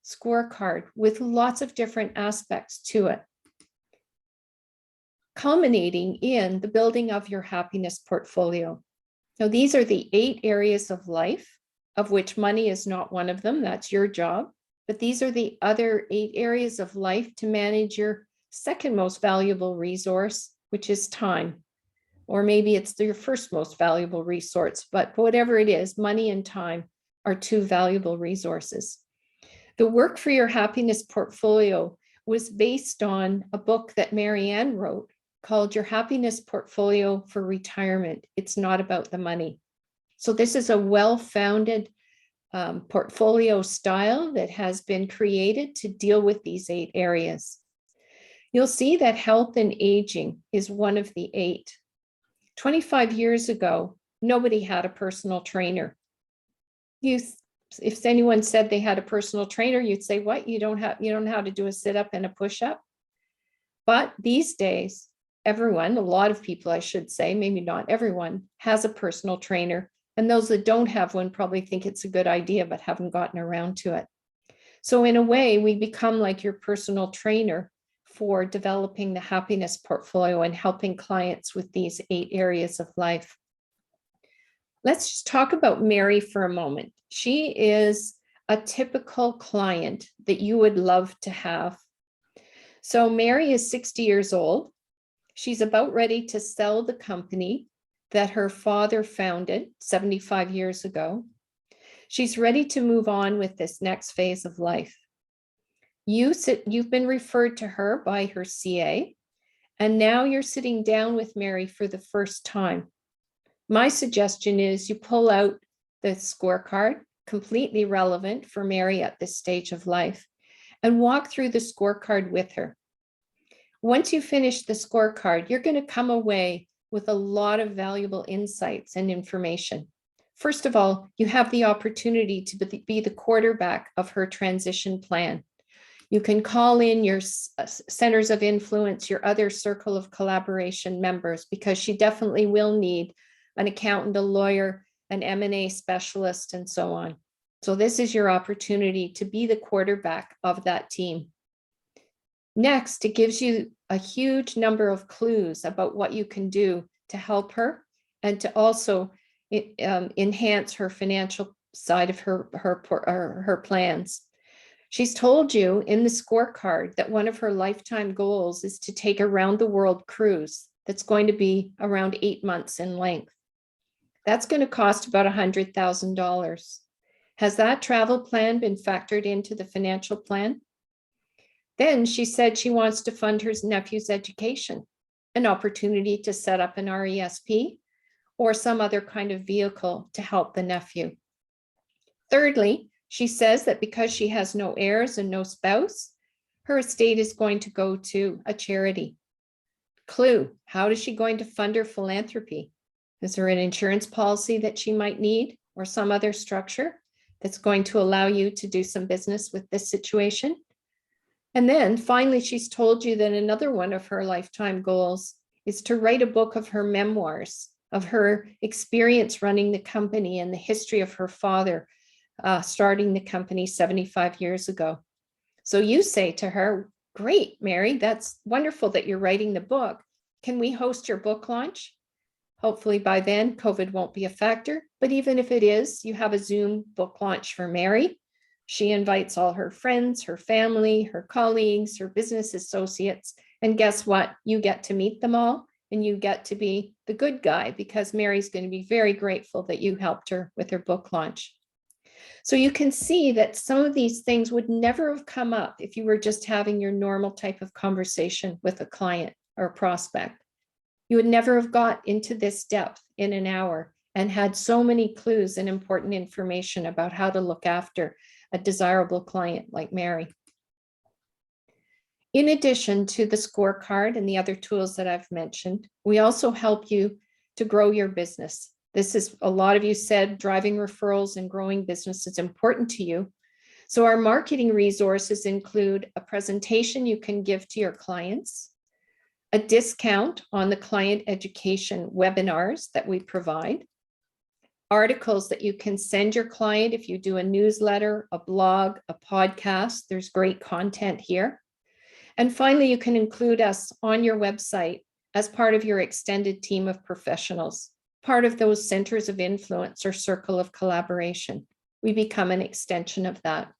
scorecard with lots of different aspects to it, culminating in the building of your happiness portfolio. Now, these are the 8 areas of life, of which money is not one of them. That's your job. But these are the other 8 areas of life to manage your second most valuable resource, which is time. Or maybe it's your first most valuable resource, but whatever it is, money and time are 2 valuable resources. The work for your happiness portfolio was based on a book that Marianne wrote called Your Happiness Portfolio for Retirement. It's not about the money. So this is a well-founded portfolio style that has been created to deal with these 8 areas. You'll see that health and aging is one of the 8. 25 years ago, nobody had a personal trainer. If anyone said they had a personal trainer, you'd say, what? You don't know how to do a sit-up and a push-up? But these days, everyone, a lot of people, I should say, maybe not everyone, has a personal trainer. And those that don't have one probably think it's a good idea, but haven't gotten around to it. So in a way, we become like your personal trainer for developing the happiness portfolio and helping clients with these 8 areas of life. Let's just talk about Mary for a moment. She is a typical client that you would love to have. So Mary is 60 years old. She's about ready to sell the company that her father founded 75 years ago. She's ready to move on with this next phase of life. You've been referred to her by her CA, and now you're sitting down with Mary for the first time. My suggestion is you pull out the scorecard, completely relevant for Mary at this stage of life, and walk through the scorecard with her. Once you finish the scorecard, you're going to come away with a lot of valuable insights and information. First of all, you have the opportunity to be the quarterback of her transition plan. You can call in your centers of influence, your other circle of collaboration members, because she definitely will need an accountant, a lawyer, an M&A specialist, and so on. So this is your opportunity to be the quarterback of that team. Next, it gives you a huge number of clues about what you can do to help her and to also enhance her financial side of her plans. She's told you in the scorecard that one of her lifetime goals is to take a round the world cruise that's going to be around 8 months in length. That's going to cost about $100,000. Has that travel plan been factored into the financial plan? Then she said she wants to fund her nephew's education, an opportunity to set up an RESP or some other kind of vehicle to help the nephew. Thirdly, she says that because she has no heirs and no spouse, her estate is going to go to a charity. Clue, how is she going to fund her philanthropy? Is there an insurance policy that she might need or some other structure that's going to allow you to do some business with this situation? And then finally, she's told you that another one of her lifetime goals is to write a book of her memoirs, of her experience running the company and the history of her father starting the company 75 years ago. So you say to her, great, Mary, that's wonderful that you're writing the book. Can we host your book launch? Hopefully by then, COVID won't be a factor. But even if it is, you have a Zoom book launch for Mary. She invites all her friends, her family, her colleagues, her business associates. And guess what? You get to meet them all and you get to be the good guy because Mary's going to be very grateful that you helped her with her book launch. So you can see that some of these things would never have come up if you were just having your normal type of conversation with a client or a prospect. You would never have got into this depth in an hour and had so many clues and important information about how to look after a desirable client like Mary. In addition to the scorecard and the other tools that I've mentioned, we also help you to grow your business. This is, a lot of you said, driving referrals and growing business is important to you. So our marketing resources include a presentation you can give to your clients, a discount on the client education webinars that we provide, articles that you can send your client if you do a newsletter, a blog, a podcast. There's great content here. And finally, you can include us on your website as part of your extended team of professionals, part of those centers of influence or circle of collaboration. We become an extension of that.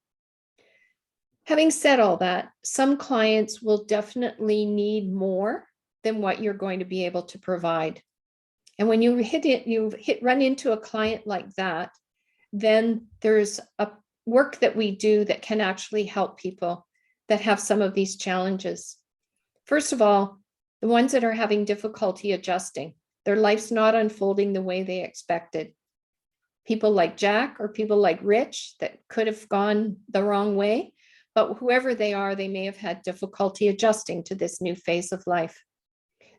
Having said all that, some clients will definitely need more than what you're going to be able to provide. And when you run into a client like that, then there's a work that we do that can actually help people that have some of these challenges. First of all, the ones that are having difficulty adjusting, their life's not unfolding the way they expected. People like Jack or people like Rich that could have gone the wrong way, but whoever they are, they may have had difficulty adjusting to this new phase of life.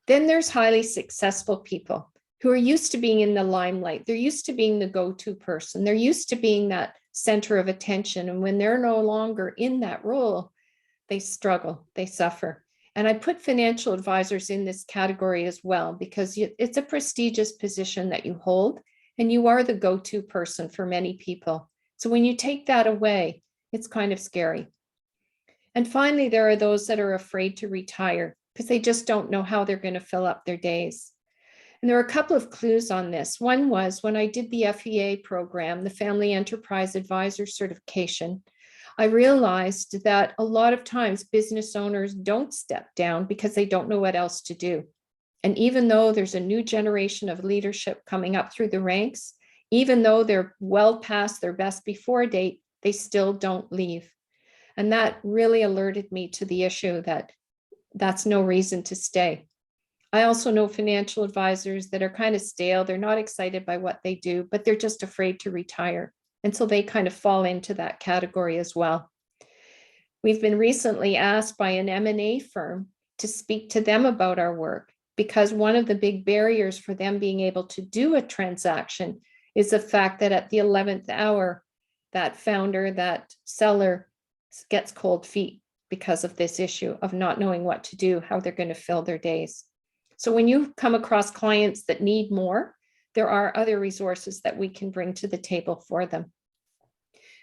Then there's highly successful people who are used to being in the limelight. They're used to being the go-to person. They're used to being that center of attention. And when they're no longer in that role, they struggle, they suffer. And I put financial advisors in this category as well, because it's a prestigious position that you hold, and you are the go-to person for many people. So when you take that away, it's kind of scary. And finally, there are those that are afraid to retire because they just don't know how they're going to fill up their days. And there are a couple of clues on this. One was when I did the FEA program, the Family Enterprise Advisor certification, I realized that a lot of times business owners don't step down because they don't know what else to do. And even though there's a new generation of leadership coming up through the ranks, even though they're well past their best before date, they still don't leave. And that really alerted me to the issue that that's no reason to stay. I also know financial advisors that are kind of stale. They're not excited by what they do, but they're just afraid to retire. And so they kind of fall into that category as well. We've been recently asked by an M&A firm to speak to them about our work because one of the big barriers for them being able to do a transaction is the fact that at the 11th hour, that founder, that seller gets cold feet because of this issue of not knowing what to do, how they're going to fill their days. So when you come across clients that need more, there are other resources that we can bring to the table for them.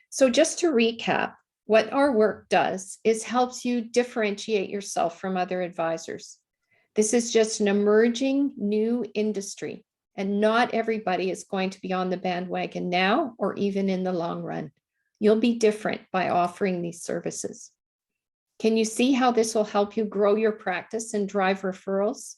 So just to recap, what our work does is helps you differentiate yourself from other advisors. This is just an emerging new industry, and not everybody is going to be on the bandwagon now or even in the long run. You'll be different by offering these services. Can you see how this will help you grow your practice and drive referrals?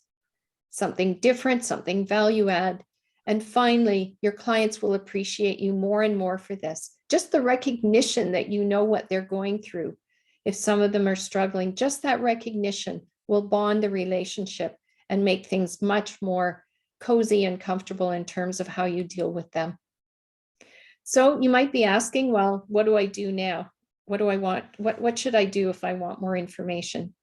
Something different, something value add. And finally, your clients will appreciate you more and more for this. Just the recognition that you know what they're going through. If some of them are struggling, just that recognition will bond the relationship and make things much more cozy and comfortable in terms of how you deal with them. So you might be asking, well, what do I do now? What do I want? What should I do if I want more information?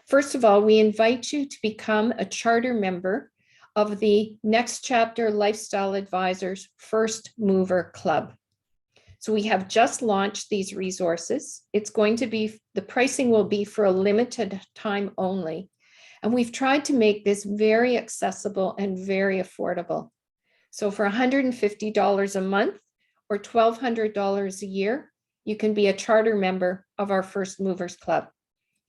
First of all, we invite you to become a charter member of the Next Chapter Lifestyle Advisors First Mover Club. So we have just launched these resources. It's going to be, the pricing will be for a limited time only. And we've tried to make this very accessible and very affordable. So for $150 a month or $1,200 a year, you can be a charter member of our First Movers Club.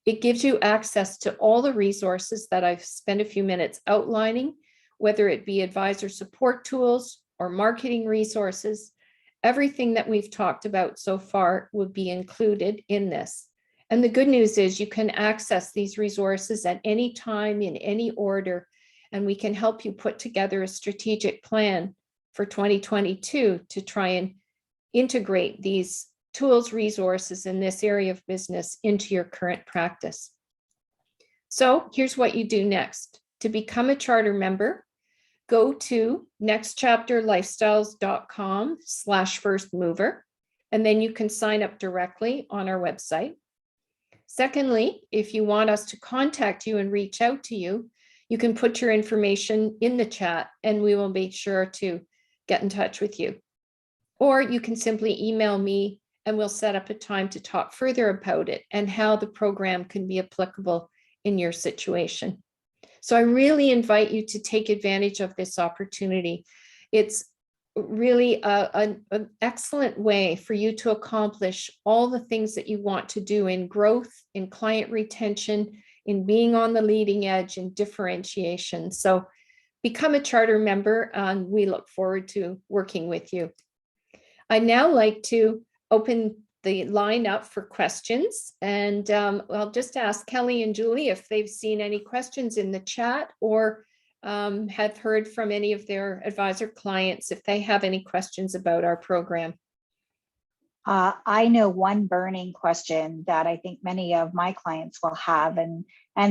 It gives you access to all the resources that I've spent a few minutes outlining, whether it be advisor support tools or marketing resources. Everything that we've talked about so far would be included in this. And the good news is you can access these resources at any time, in any order, and we can help you put together a strategic plan for 2022 to try and integrate these tools, resources in this area of business into your current practice. So here's what you do next. To become a charter member, go to nextchapterlifestyles.com/firstmover, and then you can sign up directly on our website. Secondly, if you want us to contact you and reach out to you, you can put your information in the chat and we will be sure to get in touch with you. Or you can simply email me and we'll set up a time to talk further about it and how the program can be applicable in your situation. So I really invite you to take advantage of this opportunity. It's really an excellent way for you to accomplish all the things that you want to do in growth, in client retention, in being on the leading edge, and differentiation. So become a charter member, and we look forward to working with you. I'd now like to open the line up for questions, and I'll just ask Kelly and Julie if they've seen any questions in the chat or have heard from any of their advisor clients if they have any questions about our program. I know one burning question that I think many of my clients will have, and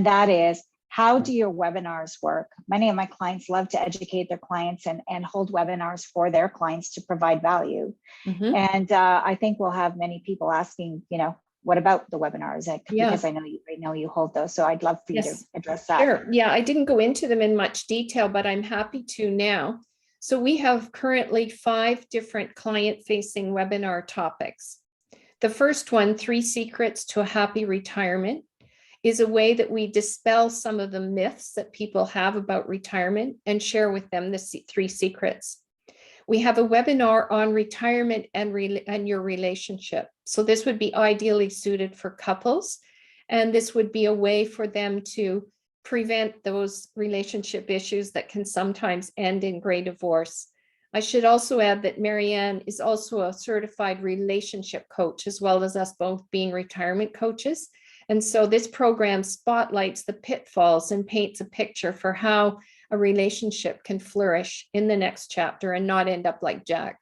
that is, how do your webinars work? Many of my clients love to educate their clients and hold webinars for their clients to provide value. Mm-hmm. And I think we'll have many people asking, what about the webinars? Because I know you hold those. So I'd love for you to address that. Sure. Yeah, I didn't go into them in much detail, but I'm happy to now. So we have currently 5 different client-facing webinar topics. The first one, 3 Secrets to a Happy Retirement, is a way that we dispel some of the myths that people have about retirement and share with them the 3 secrets. We have a webinar on retirement and your relationship. So this would be ideally suited for couples, and this would be a way for them to prevent those relationship issues that can sometimes end in gray divorce. I should also add that Marianne is also a certified relationship coach, as well as us both being retirement coaches. And so this program spotlights the pitfalls and paints a picture for how a relationship can flourish in the next chapter and not end up like Jack.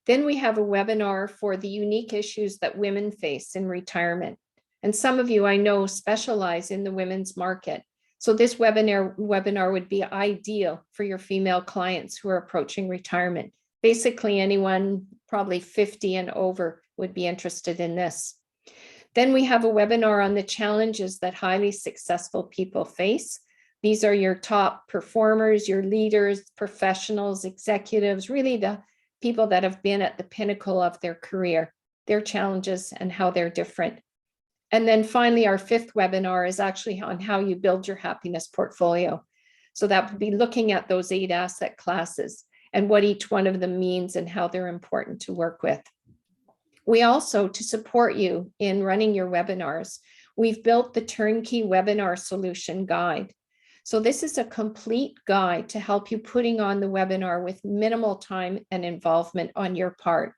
Then we have a webinar for the unique issues that women face in retirement. And some of you I know specialize in the women's market. So this webinar would be ideal for your female clients who are approaching retirement. Basically, anyone probably 50 and over would be interested in this. Then we have a webinar on the challenges that highly successful people face. These are your top performers, your leaders, professionals, executives, really the people that have been at the pinnacle of their career, their challenges and how they're different. And then finally, our fifth webinar is actually on how you build your happiness portfolio. So that would be looking at those 8 asset classes and what each one of them means and how they're important to work with. We also, to support you in running your webinars, we've built the turnkey webinar solution guide. So this is a complete guide to help you putting on the webinar with minimal time and involvement on your part.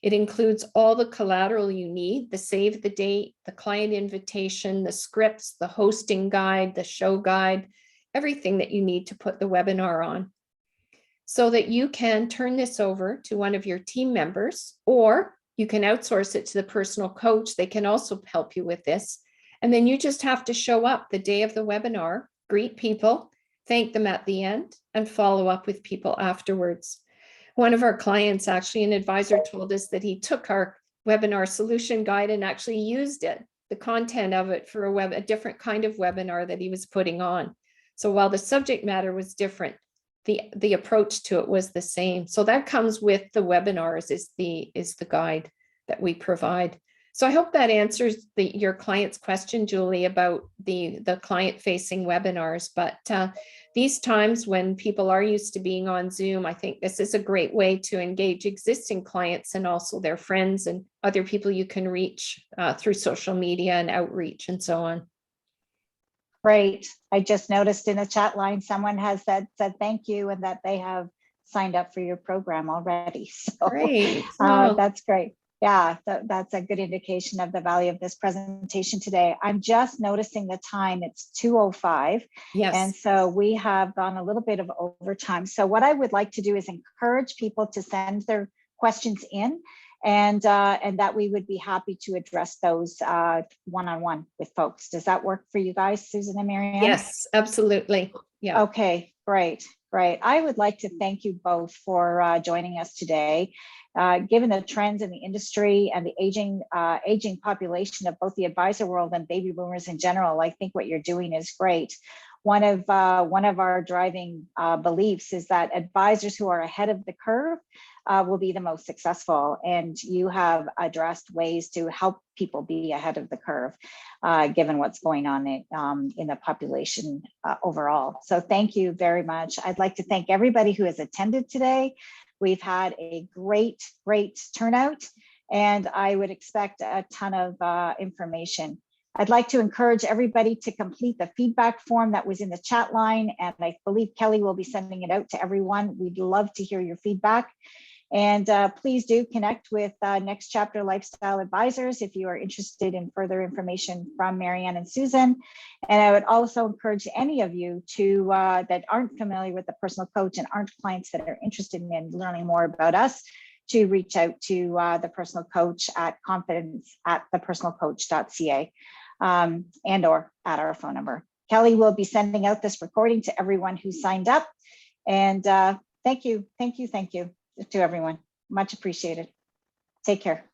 It includes all the collateral you need, the save the date, the client invitation, the scripts, the hosting guide, the show guide, everything that you need to put the webinar on, so that you can turn this over to one of your team members, or you can outsource it to the personal coach. They can also help you with this. And then you just have to show up the day of the webinar, greet people, thank them at the end, and follow up with people afterwards. One of our clients, actually an advisor, told us that he took our webinar solution guide and actually used it, the content of it, for a different kind of webinar that he was putting on. So while the subject matter was different, the approach to it was the same. So that comes with the webinars, is the guide that we provide. So I hope that answers your client's question, Julie, about the client-facing webinars. But these times when people are used to being on Zoom, I think this is a great way to engage existing clients and also their friends and other people you can reach through social media and outreach and so on. Great. I just noticed in the chat line, someone has said thank you and that they have signed up for your program already. So Great. Oh. That's great. Yeah, that's a good indication of the value of this presentation today. I'm just noticing the time, it's 2:05. Yes. And so we have gone a little bit of overtime. So what I would like to do is encourage people to send their questions in, and that we would be happy to address those one-on-one with folks. Does that work for you guys, Susan and Marianne? Yes, absolutely. Yeah. Okay, great. I would like to thank you both for joining us today. Given the trends in the industry and the aging population of both the advisor world and baby boomers in general, I think what you're doing is great. One of our driving beliefs is that advisors who are ahead of the curve will be the most successful, and you have addressed ways to help people be ahead of the curve, given what's going on in the population overall. So thank you very much. I'd like to thank everybody who has attended today. We've had a great turnout, and I would expect a ton of information. I'd like to encourage everybody to complete the feedback form that was in the chat line, and I believe Kelly will be sending it out to everyone. We'd love to hear your feedback. And please do connect with Next Chapter Lifestyle Advisors if you are interested in further information from Marianne and Susan. And I would also encourage any of you to that aren't familiar with the personal coach and aren't clients that are interested in learning more about us, to reach out to the personal coach at confidence@thepersonalcoach.ca and or at our phone number. Kelly will be sending out this recording to everyone who signed up. And thank you to everyone. Much appreciated. Take care.